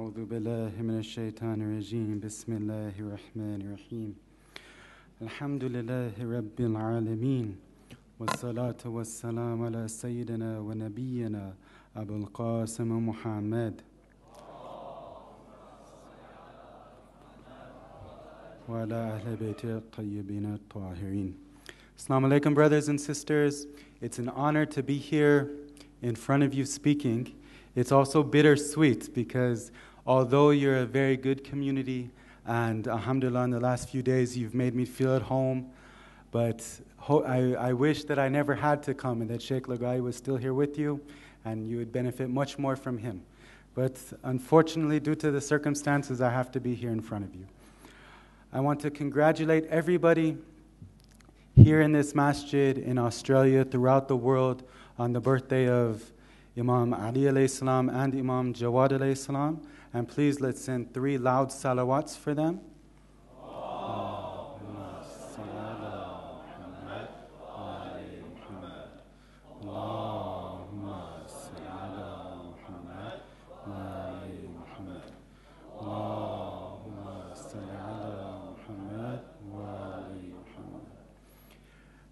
أعوذ بالله من الشيطان الرجيم بسم الله الرحمن الرحيم الحمد لله رب العالمين والصلاة والسلام على سيدنا ونبينا أبو القاسم محمد وعلى أهل بيته الطيبين الطاهرين. Assalamu alaikum, brothers and sisters. It's an honor to be here in front of you speaking. It's also bittersweet because although you're a very good community and alhamdulillah in the last few days you've made me feel at home, but I wish that I never had to come and that Shaykh Lagai was still here with you and you would benefit much more from him. But unfortunately, due to the circumstances, I have to be here in front of you. I want to congratulate everybody here in this masjid, in Australia, throughout the world, on the birthday of Imam Ali alayhi salam and Imam Jawad alayhi salam. And please let's send 3 loud salawats for them.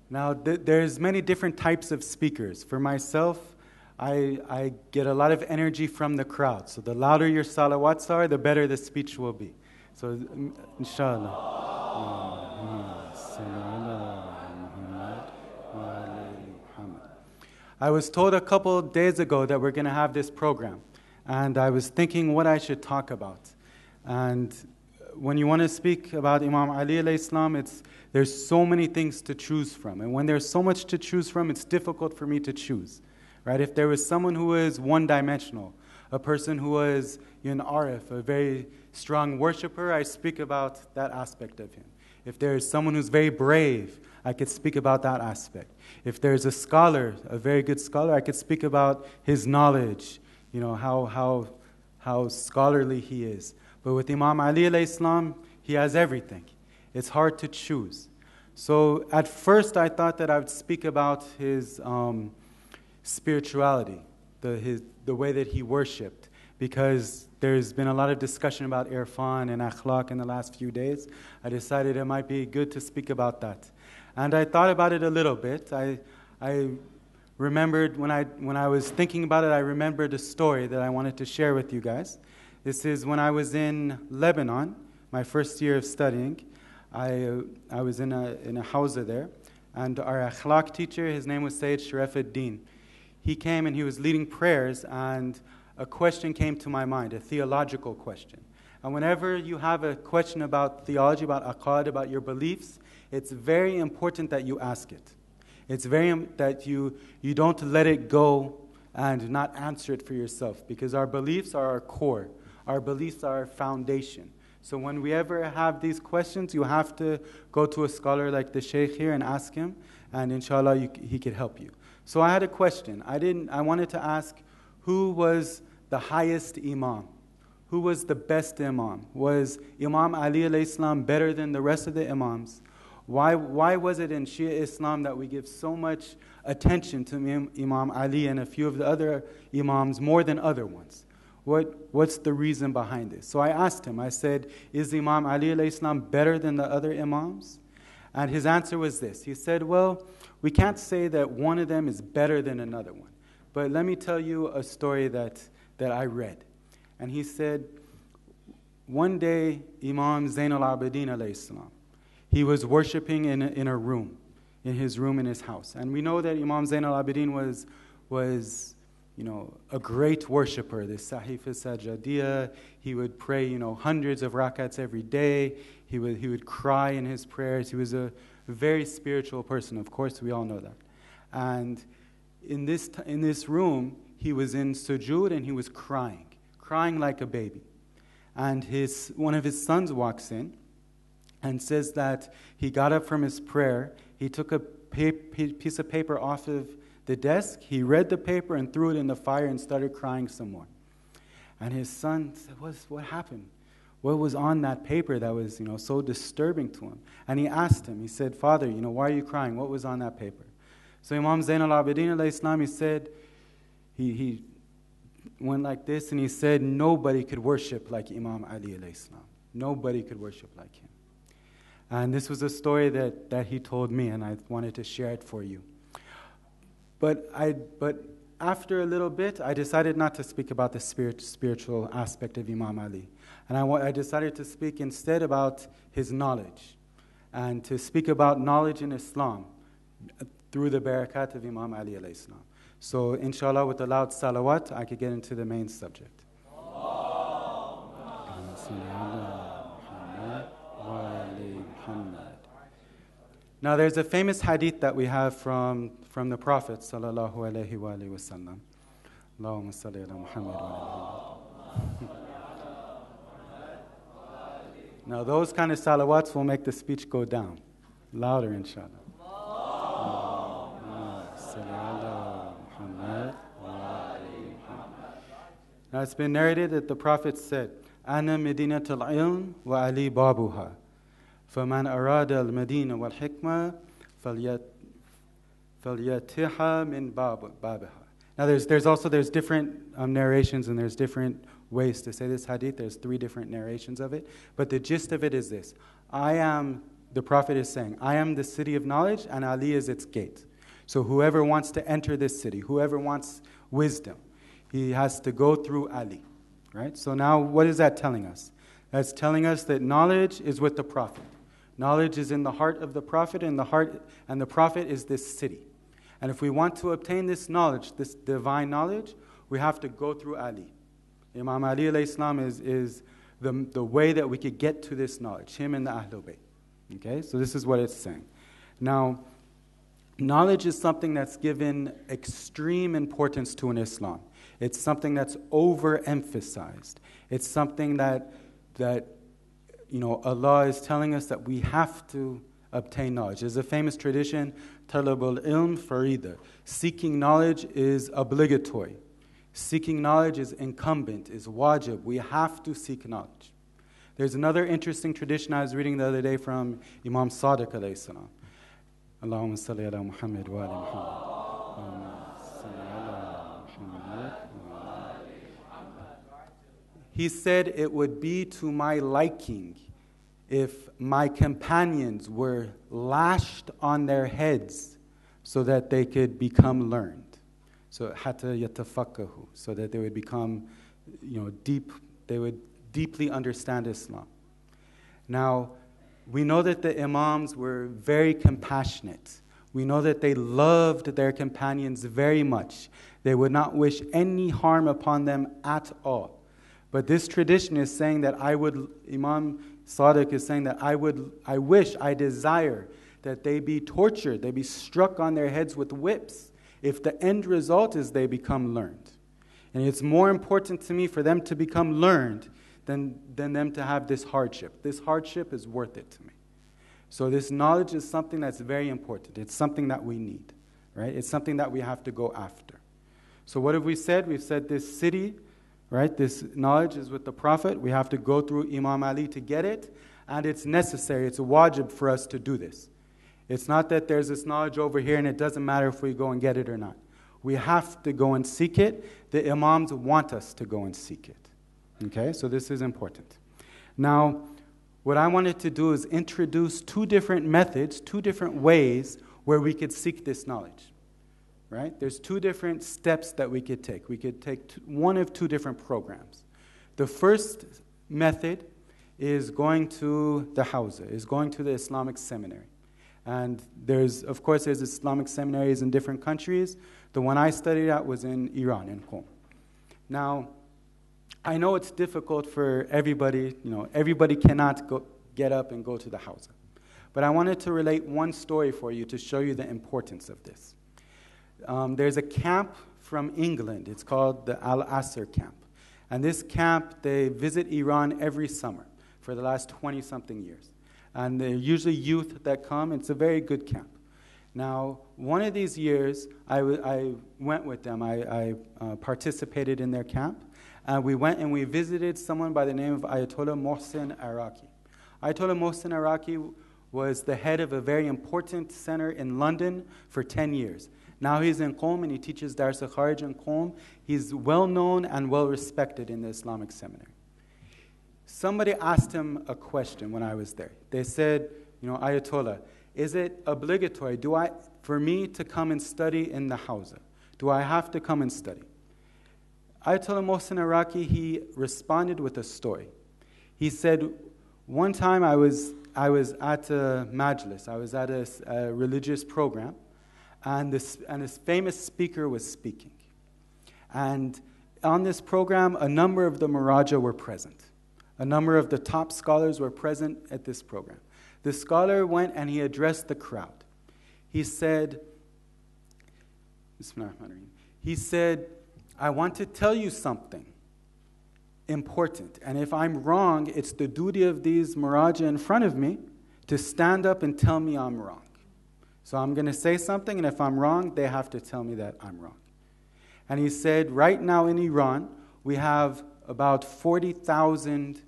Now, there's many different types of speakers. For myself, I get a lot of energy from the crowd. So the louder your salawats are, the better the speech will be. So, inshallah. I was told a couple of days ago that we're going to have this program. And I was thinking what I should talk about. And when you want to speak about Imam Ali alayhi salam, there's so many things to choose from. And when there's so much to choose from, it's difficult for me to choose. Right? If there was someone who is one-dimensional, a person who was an arif, a very strong worshiper, I speak about that aspect of him. If there's someone who's very brave, I could speak about that aspect. If there's a scholar, a very good scholar, I could speak about his knowledge, how scholarly he is. But with Imam Ali alayhi salam, he has everything. It's hard to choose. So at first I thought that I would speak about his spirituality, the way that he worshipped, because there's been a lot of discussion about irfan and akhlaq in the last few days. I decided it might be good to speak about that. And I thought about it a little bit. I remembered when I was thinking about it, I remembered a story that I wanted to share with you guys. This is when I was in Lebanon, my first year of studying. I was in a hawza there, and our akhlaq teacher, his name was Sayyid Sharaf-ad-Din. He came and he was leading prayers, and a question came to my mind, a theological question. And whenever you have a question about theology, about aqad, about your beliefs, it's very important that you ask it. It's very that you don't let it go and not answer it for yourself, because our beliefs are our core. Our beliefs are our foundation. So when we ever have these questions, you have to go to a scholar like the Shaykh here and ask him, and inshallah he could help you. So I had a question. I wanted to ask, who was the highest Imam? Who was the best Imam? Was Imam Ali alayhi salam better than the rest of the Imams? Why was it in Shia Islam that we give so much attention to Imam Ali and a few of the other Imams more than other ones? What's the reason behind this? So I asked him, I said, is Imam Ali alayhi salam better than the other Imams? And his answer was this. He said, well, we can't say that one of them is better than another one. But let me tell you a story that I read. And he said, one day, Imam Zain al-Abidin alayhi salam, he was worshipping in a room, in his room in his house. And we know that Imam Zain al-Abidin was a great worshipper, the Sahif al-Sajadiyah. He would pray, hundreds of rakats every day. He would cry in his prayers. He was a very spiritual person. Of course, we all know that. And in this room, he was in sujood and he was crying like a baby. And one of his sons walks in and says that he got up from his prayer. He took a piece of paper off of the desk, he read the paper and threw it in the fire and started crying some more. And his son said, what happened? What was on that paper that was, so disturbing to him? And he asked him, he said, Father, why are you crying? What was on that paper? So Imam Zain al-Abidin alayhi salam, he said, he went like this, and he said nobody could worship like Imam Ali alayhi salam. Nobody could worship like him. And this was a story that he told me, and I wanted to share it for you. But after a little bit, I decided not to speak about the spiritual aspect of Imam Ali. And I decided to speak instead about his knowledge, and to speak about knowledge in Islam through the barakat of Imam Ali alayhi salam. So inshallah, with a loud salawat, I could get into the main subject. Now there's a famous hadith that we have from the Prophet sallallahu alaihi wasallam. Allahumma salli ala Muhammad wa ala Now those kind of salawats will make the speech go down. Louder, inshallah. Now it's been narrated that the Prophet said, "Ana Medinatul Ilm wa Ali Babuha, faman arada al Medina wal Hikmah falyatiha min babaha." Now there's different narrations, and there's different ways to say this hadith. There's 3 different narrations of it, but the gist of it is this: the Prophet is saying, I am the city of knowledge, and Ali is its gate. So whoever wants to enter this city, whoever wants wisdom, he has to go through Ali, right? So now what is that telling us? That's telling us that knowledge is with the Prophet. Knowledge is in the heart of the Prophet, and the Prophet is this city. And if we want to obtain this knowledge, this divine knowledge, we have to go through Ali. Imam Ali alayhi salam is the way that we could get to this knowledge, him and the Ahlul Bayt. Okay, so this is what it's saying. Now, knowledge is something that's given extreme importance to in Islam. It's something that's overemphasized. It's something that Allah is telling us that we have to obtain knowledge. There's a famous tradition, talabul ilm farida. Seeking knowledge is obligatory. Seeking knowledge is incumbent, is wajib. We have to seek knowledge. There's another interesting tradition I was reading the other day from Imam Sadiq alayhi salam. Allahumma salli ala Muhammad wa ala Muhammad. He said, it would be to my liking if my companions were lashed on their heads so that they could become learned. So hatta yatafakkahu, so that they would become, they would deeply understand Islam. Now, we know that the Imams were very compassionate. We know that they loved their companions very much. They would not wish any harm upon them at all. But this tradition is saying that Imam Sadiq is saying that I desire that they be tortured, they be struck on their heads with whips, if the end result is they become learned. And it's more important to me for them to become learned than them to have this hardship. This hardship is worth it to me. So this knowledge is something that's very important. It's something that we need, right? It's something that we have to go after. So what have we said? We've said this city, right? This knowledge is with the Prophet. We have to go through Imam Ali to get it, and it's necessary. It's a wajib for us to do this. It's not that there's this knowledge over here and it doesn't matter if we go and get it or not. We have to go and seek it. The Imams want us to go and seek it. Okay, so this is important. Now, what I wanted to do is introduce 2 different methods, 2 different ways where we could seek this knowledge. Right? There's 2 different steps that we could take. We could take one of 2 different programs. The first method is going to the Hawza, is going to the Islamic seminary. And there's Islamic seminaries in different countries. The one I studied at was in Iran, in Qom. Now, I know it's difficult for everybody, everybody cannot get up and go to the Hawza. But I wanted to relate one story for you to show you the importance of this. There's a camp from England. It's called the Al-Asr camp. And this camp, they visit Iran every summer for the last 20-something years. And they're usually youth that come. It's a very good camp. Now, one of these years, I went with them. I participated in their camp. We went and we visited someone by the name of Ayatollah Mohsen Iraqi. Ayatollah Mohsen Iraqi was the head of a very important center in London for 10 years. Now he's in Qom and he teaches Dars al-Kharij in Qom. He's well known and well respected in the Islamic seminary. Somebody asked him a question when I was there. They said, Ayatollah, is it obligatory for me to come and study in the Hawza? Do I have to come and study? Ayatollah Mohsen Iraqi, he responded with a story. He said, one time I was at a majlis, I was at a religious program, and this famous speaker was speaking. And on this program, a number of the Maraja were present. A number of the top scholars were present at this program. The scholar went and he addressed the crowd. He said, I want to tell you something important. And if I'm wrong, it's the duty of these Maraja in front of me to stand up and tell me I'm wrong. So I'm going to say something, and if I'm wrong, they have to tell me that I'm wrong. And he said, right now in Iran, we have about 40,000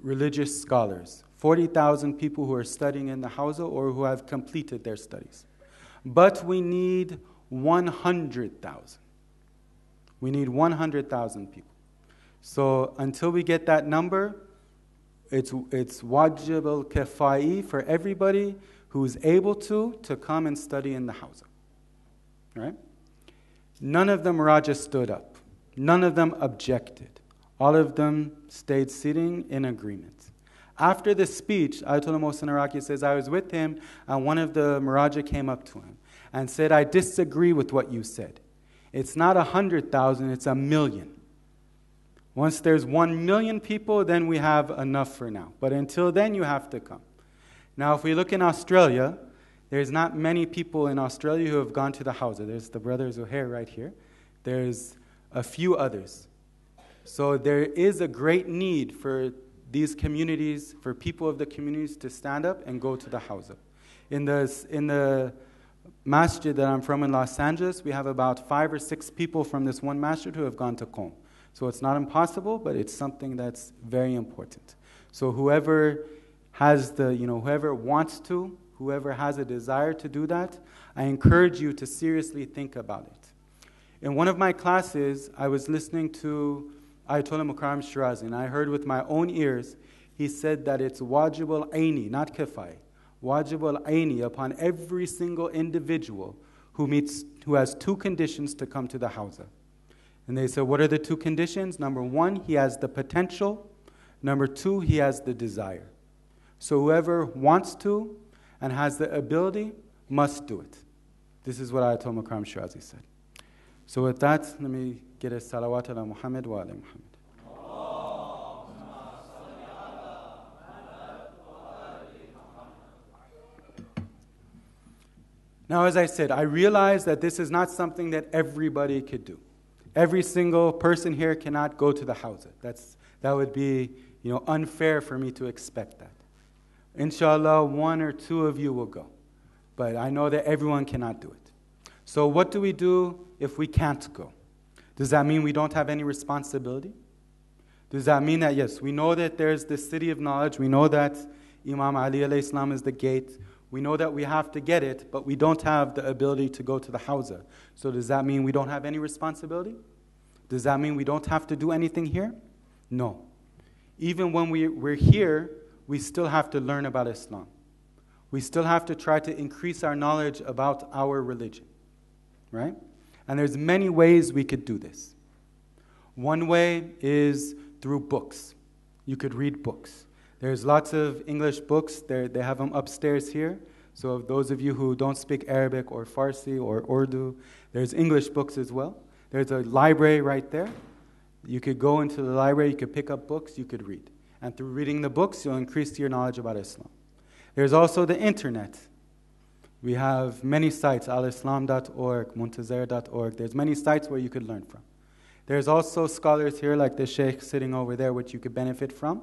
religious scholars, 40,000 people who are studying in the Hawza or who have completed their studies. But we need 100,000. We need 100,000 people. So until we get that number, it's wajib al-kifai for everybody who's able to come and study in the Hawza. Right? None of them Maraja stood up. None of them objected. All of them stayed sitting in agreement. After the speech, Ayatollah Mohsen Iraqi says, I was with him, and one of the Maraja came up to him and said, I disagree with what you said. It's not 100,000, it's 1 million. Once there's 1 million people, then we have enough for now. But until then, you have to come. Now, if we look in Australia, there's not many people in Australia who have gone to the Hawza. There's the brother Zuhair right here. There's a few others. So there is a great need for these communities, for people of the communities to stand up and go to the Hawza. In the masjid that I'm from in Los Angeles, we have about 5 or 6 people from this one masjid who have gone to Qom. So it's not impossible, but it's something that's very important. So whoever has whoever wants to, whoever has a desire to do that, I encourage you to seriously think about it. In one of my classes, I was listening to Ayatollah Mukarram Shirazi, and I heard with my own ears, he said that it's wajib al-aini, not kifai, wajib al-aini upon every single individual who has 2 conditions to come to the Hawza. And they said, what are the 2 conditions? Number 1, he has the potential. Number 2, he has the desire. So whoever wants to and has the ability must do it. This is what Ayatollah Mukarram Shirazi said. So with that, let me get a salawat ala Muhammad wa ala Muhammad. Now, as I said, I realize that this is not something that everybody could do. Every single person here cannot go to the Hawza. That would be, unfair for me to expect that. Inshallah, 1 or 2 of you will go. But I know that everyone cannot do it. So what do we do if we can't go? Does that mean we don't have any responsibility? Does that mean that, yes, we know that there's the city of knowledge, we know that Imam Ali alayhi salam is the gate, we know that we have to get it, but we don't have the ability to go to the Hawza. So does that mean we don't have any responsibility? Does that mean we don't have to do anything here? No. Even when we're here, we still have to learn about Islam. We still have to try to increase our knowledge about our religion. Right? And there's many ways we could do this. One way is through books. You could read books. There's lots of English books. They have them upstairs here. So those of you who don't speak Arabic or Farsi or Urdu, there's English books as well. There's a library right there. You could go into the library, you could pick up books, you could read. And through reading the books, you'll increase your knowledge about Islam. There's also the internet. We have many sites, alislam.org, muntazir.org. There's many sites where you could learn from. There's also scholars here like the Shaykh sitting over there, which you could benefit from.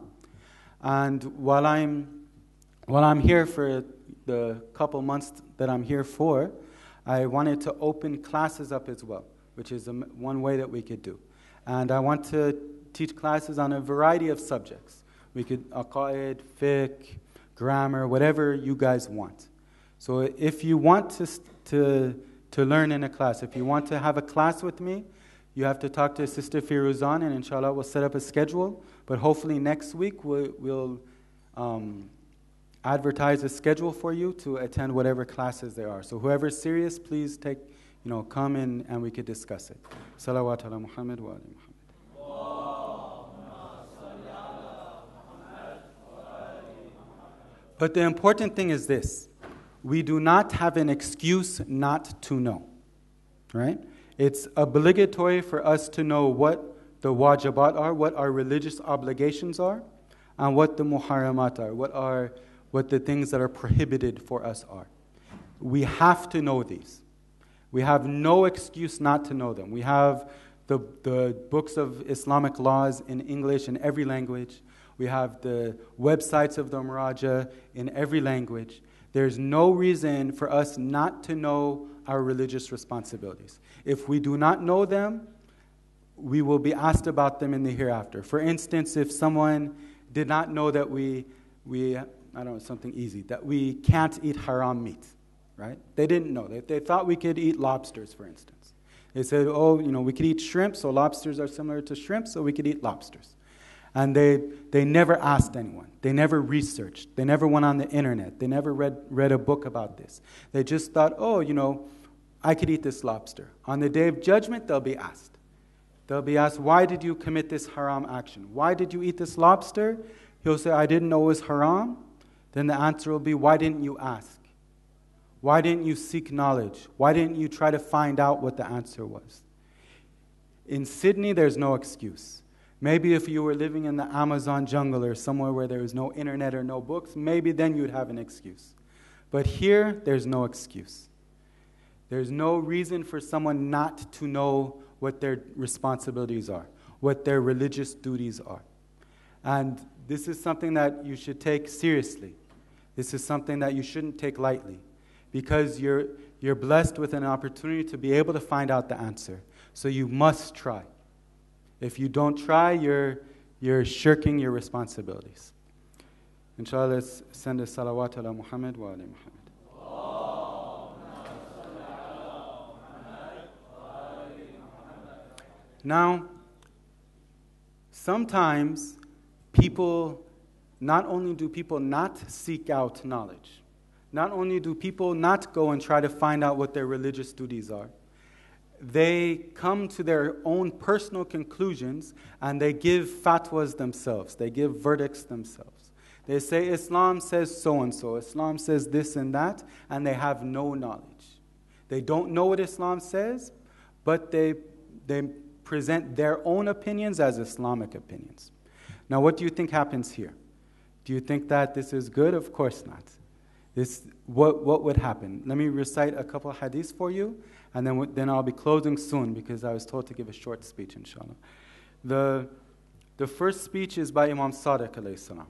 And while I'm here for the couple months that I'm here for, I wanted to open classes up as well, which is one way that we could do. And I want to teach classes on a variety of subjects. We could aqaid, fiqh, grammar, whatever you guys want. So if you want to to learn in a class. If you want to have a class with me, you have to talk to Sister Firuzan, and inshallah we'll set up a schedule. But hopefully next week we'll advertise a schedule for you to attend whatever classes there are. So whoever's serious, please come in and we could discuss it. Salawat ala Muhammad wa ali Muhammad. But the important thing is this. We do not have an excuse not to know. Right? It's obligatory for us to know what the wajibat are, what our religious obligations are, and what the muharramat are, what the things that are prohibited for us are. We have to know these. We have no excuse not to know them. We have the books of Islamic laws in English in every language. We have the websites of the Muraja in every language. There's no reason for us not to know our religious responsibilities. If we do not know them, we will be asked about them in the hereafter. For instance, if someone did not know that something easy, that we can't eat haram meat, right? They didn't know. They thought we could eat lobsters, for instance. They said, we could eat shrimp, so lobsters are similar to shrimp, so we could eat lobsters. And they never asked anyone. They never researched. They never went on the internet. They never read a book about this. They just thought, I could eat this lobster. On the Day of Judgment, they'll be asked. They'll be asked, why did you commit this haram action? Why did you eat this lobster? He'll say, I didn't know it was haram. Then the answer will be, why didn't you ask? Why didn't you seek knowledge? Why didn't you try to find out what the answer was? In Sydney, there's no excuse. Maybe if you were living in the Amazon jungle or somewhere where there was no internet or no books, maybe then you'd have an excuse. But here, there's no excuse. There's no reason for someone not to know what their responsibilities are, what their religious duties are. And this is something that you should take seriously. This is something that you shouldn't take lightly, because you're blessed with an opportunity to be able to find out the answer. So you must try. If you don't try, you're shirking your responsibilities. Inshallah, let's send a salawat ala Muhammad wa ali Muhammad. Now, sometimes not only do people not seek out knowledge, not only do people not go and try to find out what their religious duties are, they come to their own personal conclusions and they give fatwas themselves. They give verdicts themselves. They say Islam says so-and-so, Islam says this and that, and they have no knowledge. They don't know what Islam says, but they present their own opinions as Islamic opinions. Now, what do you think happens here? Do you think that this is good? Of course not. What would happen? Let me recite a couple of hadiths for you, and then I'll be closing soon because I was told to give a short speech, inshallah. The first speech is by Imam Sadiq alayhi salam.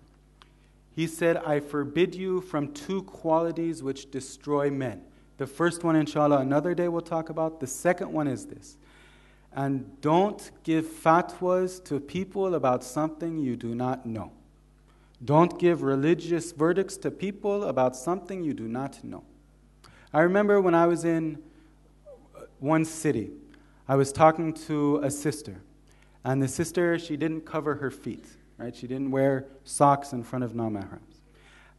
He said, I forbid you from two qualities which destroy men. The first one, inshallah, another day we'll talk about. The second one is this. And don't give fatwas to people about something you do not know. Don't give religious verdicts to people about something you do not know. I remember when I was in one city, I was talking to a sister. And the sister, she didn't cover her feet. Right? She didn't wear socks in front of non-mahrams.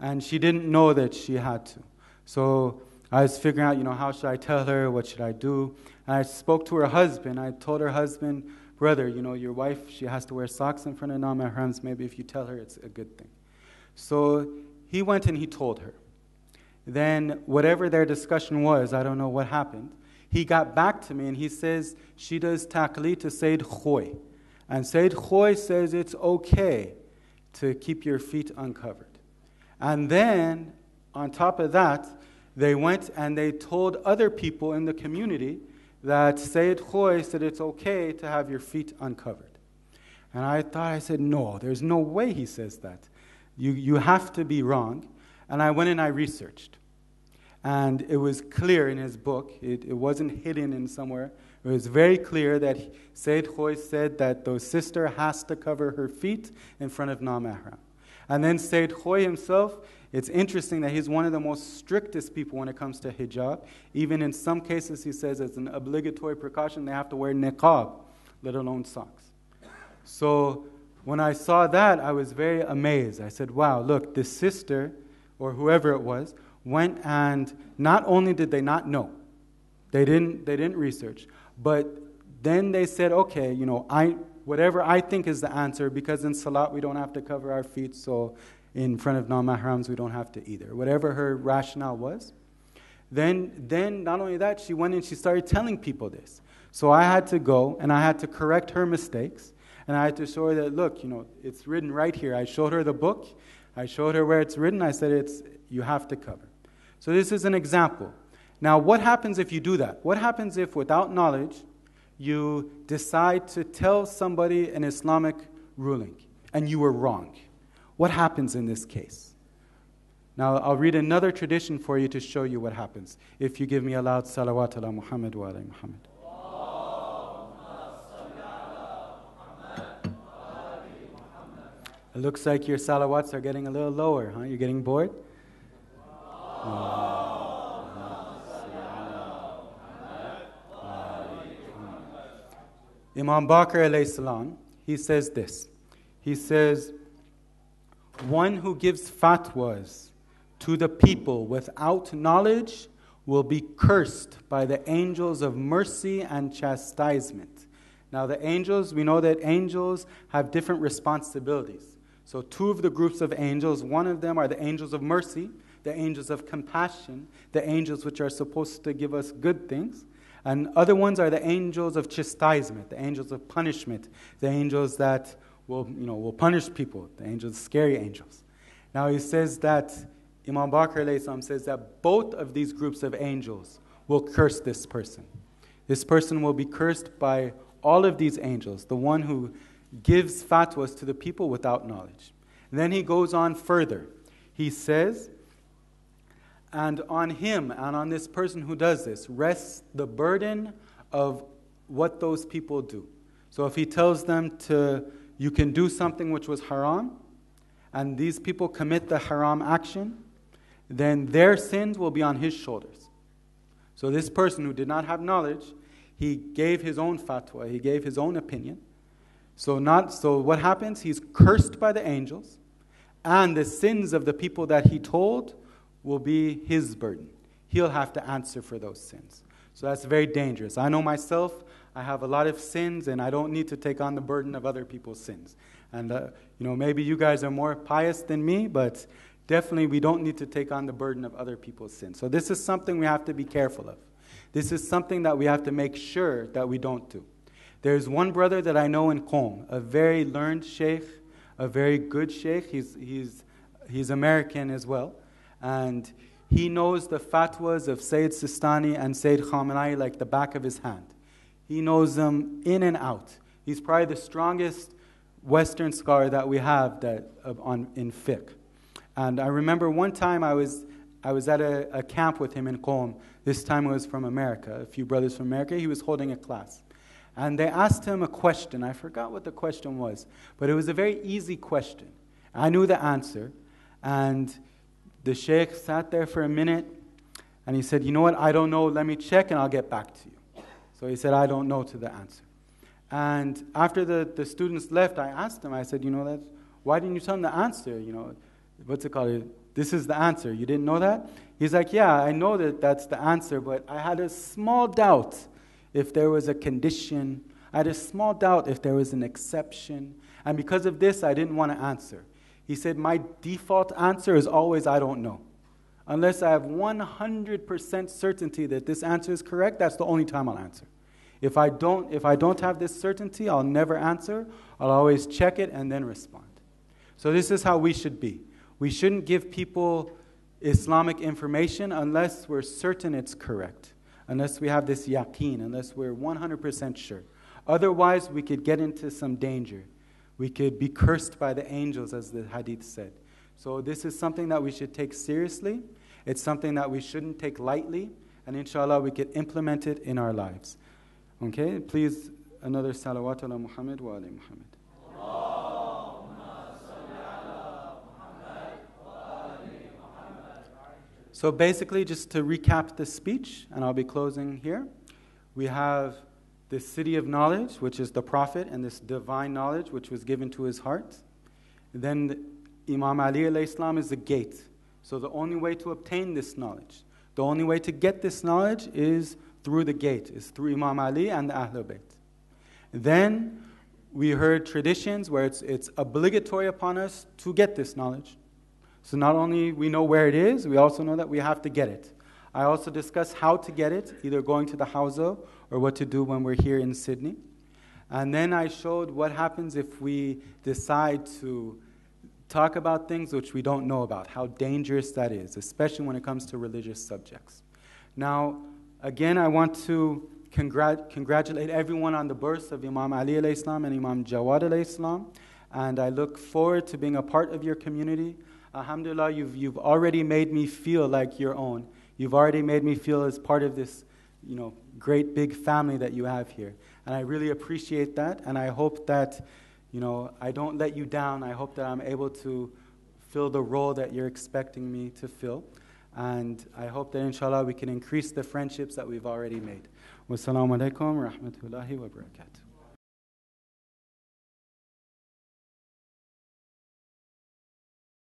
And she didn't know that she had to. So I was figuring out, how should I tell her? What should I do? And I spoke to her husband. I told her husband, brother, your wife, she has to wear socks in front of non-mahrams. Maybe if you tell her, it's a good thing. So he went and he told her. Then whatever their discussion was, I don't know what happened, he got back to me and he says she does taqleed to Sayyid Khoy. And Sayyid Khoy says it's okay to keep your feet uncovered. And then, on top of that, they went and they told other people in the community that Sayyid Khoy said it's okay to have your feet uncovered. And I said, no, there's no way he says that. You have to be wrong. And I went and I researched. And it was clear in his book, it wasn't hidden in somewhere. It was very clear that Sayyid Khoy said that the sister has to cover her feet in front of non-mahram. And then Sayyid Khoy himself, It's interesting that he's one of the most strictest people when it comes to hijab. Even in some cases, he says as an obligatory precaution, they have to wear niqab, let alone socks. So when I saw that, I was very amazed. I said, wow, look, this sister, or whoever it was, went and not only did they not know, they didn't research, but then they said, okay, whatever I think is the answer, because in salat we don't have to cover our feet, so in front of non-mahrams we don't have to either. Whatever her rationale was. Then not only that, she went and she started telling people this. So I had to go and I had to correct her mistakes, and I had to show her that, look, it's written right here. I showed her the book. I showed her where it's written. I said, you have to cover. So this is an example. Now, what happens if you do that? What happens if, without knowledge, you decide to tell somebody an Islamic ruling and you were wrong? What happens in this case? Now, I'll read another tradition for you to show you what happens if you give me a loud salawat ala Muhammad wa ala Muhammad. It looks like your salawats are getting a little lower, huh? You're getting bored? Imam Waqar alayhi salam, he says this. He says, one who gives fatwas to the people without knowledge will be cursed by the angels of mercy and chastisement. Now the angels, we know that angels have different responsibilities. So two of the groups of angels, one of them are the angels of mercy, the angels of compassion, the angels which are supposed to give us good things. And other ones are the angels of chastisement, the angels of punishment, the angels that will punish people, the angels, scary angels. Now he says that, Imam Waqar alayhi salam says that both of these groups of angels will curse this person. This person will be cursed by all of these angels, the one who gives fatwas to the people without knowledge. And then he goes on further. He says, and on him and on this person who does this rests the burden of what those people do. So if he tells them you can do something which was haram, and these people commit the haram action, then their sins will be on his shoulders. So this person who did not have knowledge, he gave his own fatwa, he gave his own opinion. So what happens? He's cursed by the angels, and the sins of the people that he told will be his burden. He'll have to answer for those sins. So that's very dangerous. I know myself, I have a lot of sins, and I don't need to take on the burden of other people's sins. And maybe you guys are more pious than me, but definitely we don't need to take on the burden of other people's sins. So this is something we have to be careful of. This is something that we have to make sure that we don't do. There's one brother that I know in Qom, a very learned sheikh, a very good sheikh. He's American as well. And he knows the fatwas of Sayyid Sistani and Sayyid Khamenei like the back of his hand. He knows them in and out. He's probably the strongest Western scholar that we have in fiqh. And I remember one time I was at a camp with him in Qom. This time it was from America, a few brothers from America. He was holding a class. And they asked him a question. I forgot what the question was, but it was a very easy question. I knew the answer. And the sheikh sat there for a minute, and he said, you know what, I don't know, let me check and I'll get back to you. So he said, I don't know to the answer. And after the students left, I asked him, I said, why didn't you tell them the answer? What's it called? This is the answer. You didn't know that? He's like, yeah, I know that that's the answer, but I had a small doubt if there was a condition. I had a small doubt if there was an exception. And because of this, I didn't want to answer. He said, my default answer is always, I don't know. Unless I have 100% certainty that this answer is correct, that's the only time I'll answer. If I don't have this certainty, I'll never answer. I'll always check it and then respond. So this is how we should be. We shouldn't give people Islamic information unless we're certain it's correct. Unless we have this yaqeen, unless we're 100% sure. Otherwise, we could get into some danger. We could be cursed by the angels, as the hadith said. So this is something that we should take seriously. It's something that we shouldn't take lightly. And inshallah, we could implement it in our lives. Okay, please, another salawat ala Muhammad wa ala Muhammad. So basically, just to recap the speech, and I'll be closing here, we have the city of knowledge, which is the Prophet, and this divine knowledge, which was given to his heart. Then Imam Ali alayhi salam is the gate. So the only way to obtain this knowledge, the only way to get this knowledge is through the gate, is through Imam Ali and the Ahlul Bayt. Then we heard traditions where it's obligatory upon us to get this knowledge. So not only we know where it is, we also know that we have to get it. I also discussed how to get it, either going to the hawza or what to do when we're here in Sydney. And then I showed what happens if we decide to talk about things which we don't know about, how dangerous that is, especially when it comes to religious subjects. Now, again, I want to congratulate everyone on the births of Imam Ali alayhi salam and Imam Jawad alayhi salam, and I look forward to being a part of your community. Alhamdulillah, you've already made me feel like your own. You've already made me feel as part of this, great big family that you have here. And I really appreciate that, and I hope that, I don't let you down. I hope that I'm able to fill the role that you're expecting me to fill. And I hope that, inshallah, we can increase the friendships that we've already made. Wassalamu alaikum wa rahmatullahi wa barakatuh.